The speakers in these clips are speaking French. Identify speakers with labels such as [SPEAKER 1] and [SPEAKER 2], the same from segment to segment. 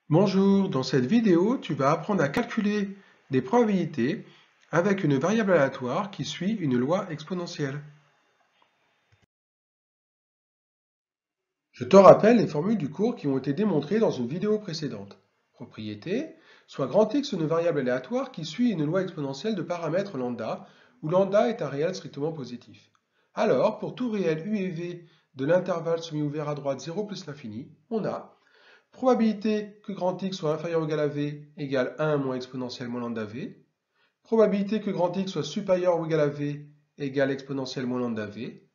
[SPEAKER 1] Bonjour, dans cette vidéo, tu vas apprendre à calculer des probabilités avec une variable aléatoire qui suit une loi exponentielle. Je te rappelle les formules du cours qui ont été démontrées dans une vidéo précédente. Propriété, soit grand X une variable aléatoire qui suit une loi exponentielle de paramètres lambda, où lambda est un réel strictement positif. Alors, pour tout réel U et V de l'intervalle semi-ouvert à droite 0 plus l'infini, on a probabilité que grand X soit inférieur ou égal à V égale 1 moins exponentielle moins lambda V. Probabilité que grand X soit supérieur ou égal à V égale exponentielle moins lambda V.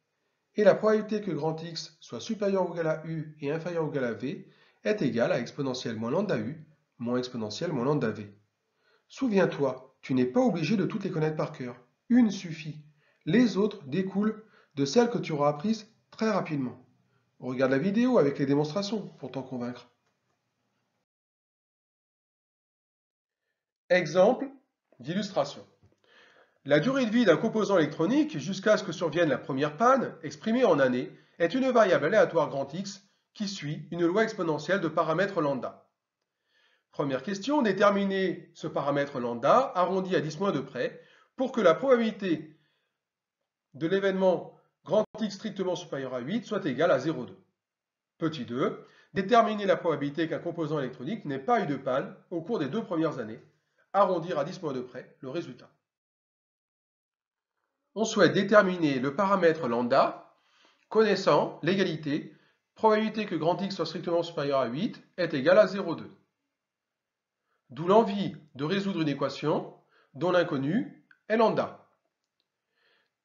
[SPEAKER 1] Et la probabilité que grand X soit supérieur ou égal à U et inférieur ou égal à V est égale à exponentielle moins lambda U moins exponentielle moins lambda V. Souviens-toi, tu n'es pas obligé de toutes les connaître par cœur. Une suffit. Les autres découlent de celles que tu auras apprises très rapidement. Regarde la vidéo avec les démonstrations pour t'en convaincre. Exemple d'illustration. La durée de vie d'un composant électronique jusqu'à ce que survienne la première panne, exprimée en années, est une variable aléatoire grand X qui suit une loi exponentielle de paramètres lambda. Première question, déterminer ce paramètre lambda arrondi à 10 moins de près pour que la probabilité de l'événement grand X strictement supérieur à 8 soit égale à 0,2. Petit 2, déterminer la probabilité qu'un composant électronique n'ait pas eu de panne au cours des 2 premières années, arrondir à 10 moins de près le résultat. On souhaite déterminer le paramètre lambda, connaissant l'égalité, probabilité que grand X soit strictement supérieur à 8 est égale à 0,2. D'où l'envie de résoudre une équation dont l'inconnu est lambda.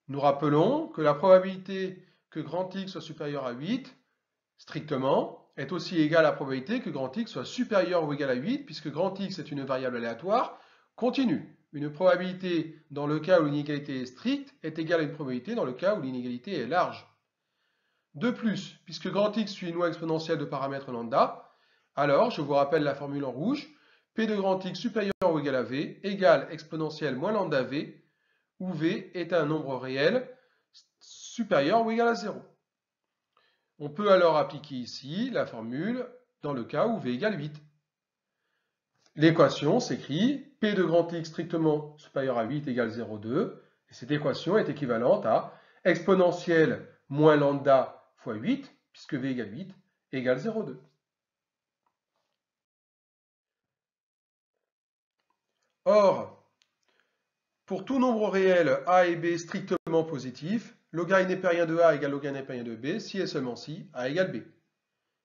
[SPEAKER 1] Nous rappelons que la probabilité que grand X soit supérieur à 8, strictement, est aussi égale à la probabilité que grand X soit supérieur ou égal à 8, puisque grand X est une variable aléatoire continue. Une probabilité dans le cas où l'inégalité est stricte est égale à une probabilité dans le cas où l'inégalité est large. De plus, puisque grand X suit une loi exponentielle de paramètres lambda, alors, je vous rappelle la formule en rouge, P de grand X supérieur ou égal à V égale exponentielle moins lambda V, où V est un nombre réel supérieur ou égal à 0. On peut alors appliquer ici la formule dans le cas où V égale 8. L'équation s'écrit P de grand X strictement supérieur à 8 égale 0,2. Et cette équation est équivalente à exponentielle moins lambda fois 8, puisque V égale 8, égale 0,2. Or, pour tout nombre réel A et B strictement positifs, logarithme népérien de A égale logarithme népérien de B si et seulement si A égale B.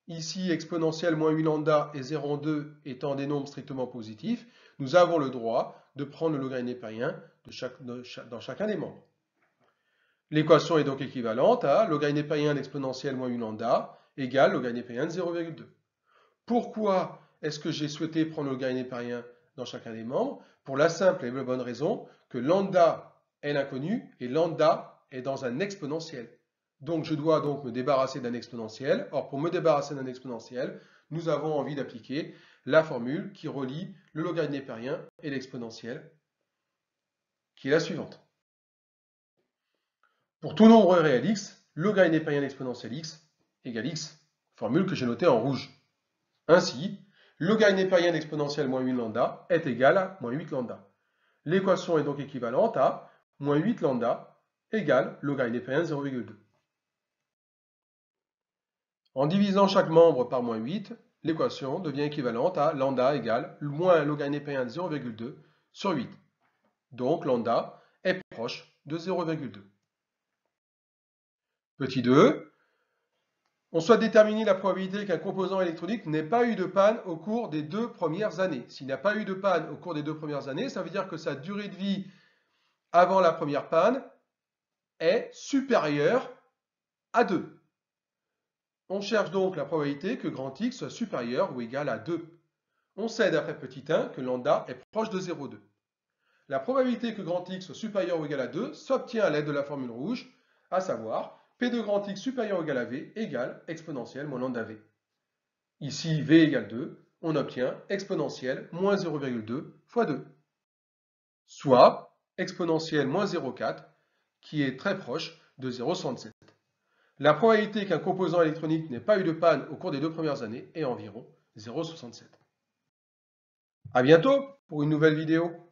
[SPEAKER 1] Ici, exponentielle moins 8 lambda et 0,2 étant des nombres strictement positifs, nous avons le droit de prendre le logarithme népérien dans chacun des membres. L'équation est donc équivalente à logarithme népérien d'exponentielle moins 8 lambda égale logarithme népérien de 0,2. Pourquoi est-ce que j'ai souhaité prendre le logarithme népérien dans chacun des membres? Pour la simple et bonne raison que lambda est l'inconnu et lambda est dans un exponentiel. Donc je dois donc me débarrasser d'un exponentiel. Or pour me débarrasser d'un exponentiel, nous avons envie d'appliquer la formule qui relie le logarithme népérien et l'exponentiel, qui est la suivante. Pour tout nombre réel x, logarithme népérien d'exponentielle x égale x, formule que j'ai notée en rouge. Ainsi, logarithme népérien d'exponentielle moins 8 lambda est égal à moins 8 lambda. L'équation est donc équivalente à moins 8 lambda égale logarithme népérien de 0,2. En divisant chaque membre par moins 8, l'équation devient équivalente à lambda égale moins logarithme népérien de 0,2 sur 8. Donc lambda est proche de 0,2. Petit 2, on souhaite déterminer la probabilité qu'un composant électronique n'ait pas eu de panne au cours des 2 premières années. S'il n'a pas eu de panne au cours des 2 premières années, ça veut dire que sa durée de vie avant la première panne est supérieure à 2. On cherche donc la probabilité que grand X soit supérieur ou égal à 2. On sait d'après petit 1 que lambda est proche de 0,2. La probabilité que grand X soit supérieur ou égal à 2 s'obtient à l'aide de la formule rouge, à savoir P de grand X supérieur ou égal à V égale exponentielle moins lambda V. Ici, V égale 2, on obtient exponentielle moins 0,2 fois 2, soit exponentielle moins 0,4, qui est très proche de 0,67. La probabilité qu'un composant électronique n'ait pas eu de panne au cours des 2 premières années est environ 0,67. À bientôt pour une nouvelle vidéo.